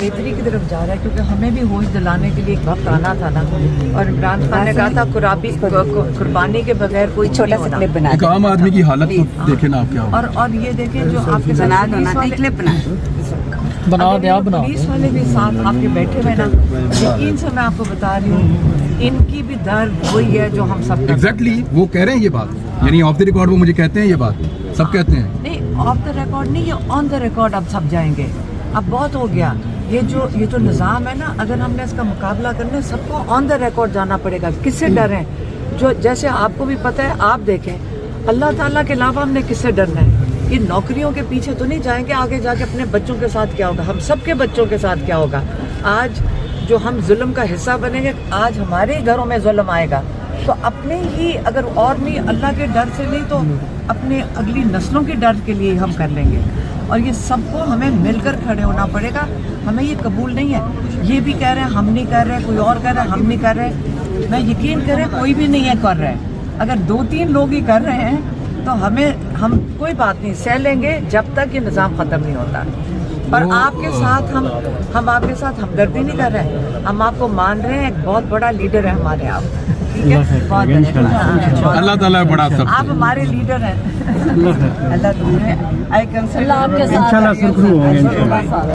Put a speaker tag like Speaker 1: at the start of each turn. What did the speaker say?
Speaker 1: بہتری کی طرف جا رہا ہے، کیونکہ ہمیں بھی ہوش دلانے کے لیے ایک وقت آنا تھا نا، اور عمران خان نے کہا تھا قربانی کے بغیر کوئی
Speaker 2: چھوٹا سا کلپ بنا
Speaker 3: ایک عام آدمی کی حالت تو دیکھیں نا آپ کیا ہو.
Speaker 1: اور یہ دیکھیں جو آپ کے
Speaker 2: بنا
Speaker 1: ساتھ
Speaker 2: دو نا کلپ بنا
Speaker 1: پولیس والے بھی ساتھ آپ کے بیٹھے ہوئے نا، یقین سے میں آپ کو بتا رہی ہوں ان کی بھی درد وہی ہے جو ہم سب کا.
Speaker 3: ایگزیکٹلی وہ کہہ رہے ہیں یہ بات، یعنی آف دی ریکارڈ وہ مجھے کہتے ہیں یہ بات، سب کہتے ہیں.
Speaker 1: نہیں آف دا ریکارڈ نہیں، یہ آن دا ریکارڈ اب سب جائیں گے. اب بہت ہو گیا، یہ جو نظام ہے نا، اگر ہم نے اس کا مقابلہ کرنا ہے سب کو آن دا ریکارڈ جانا پڑے گا. کس سے ڈریں؟ جو جیسے آپ کو بھی پتہ ہے، آپ دیکھیں اللہ تعالیٰ کے علاوہ ہم نے کس سے ڈرنا ہے؟ یہ نوکریوں کے پیچھے تو نہیں جائیں گے. آگے جا کے اپنے بچوں کے ساتھ کیا ہوگا، ہم سب کے بچوں کے ساتھ کیا ہوگا؟ آج جو ہم ظلم کا حصہ بنیں گے، آج ہمارے گھروں میں ظلم آئے گا، تو اپنے ہی اگر اور نہیں اللہ کے ڈر سے نہیں تو اپنے اگلی نسلوں کے ڈر کے لیے ہم کر لیں گے. اور یہ سب کو ہمیں مل کر کھڑے ہونا پڑے گا. ہمیں یہ قبول نہیں ہے. یہ بھی کہہ رہے ہیں ہم نہیں کر رہے، کوئی اور کہہ رہا ہے ہم نہیں کر رہے. میں یقین کریں کوئی بھی نہیں ہے کر رہے. اگر 2-3 لوگ ہی کر رہے ہیں تو ہم کوئی بات نہیں سہ لیں گے جب تک یہ نظام ختم نہیں ہوتا. اور آپ کے ساتھ ہم آپ کے ساتھ ہمدردی نہیں کر رہے، ہم آپ کو مان رہے ہیں. ایک بہت بڑا لیڈر ہے ہمارے آپ، ٹھیک ہے، بہت
Speaker 3: اللہ تعالیٰ بڑا سب
Speaker 1: آپ ہمارے لیڈر ہیں. اللہ تمہیں
Speaker 2: اللہ آپ کے ساتھ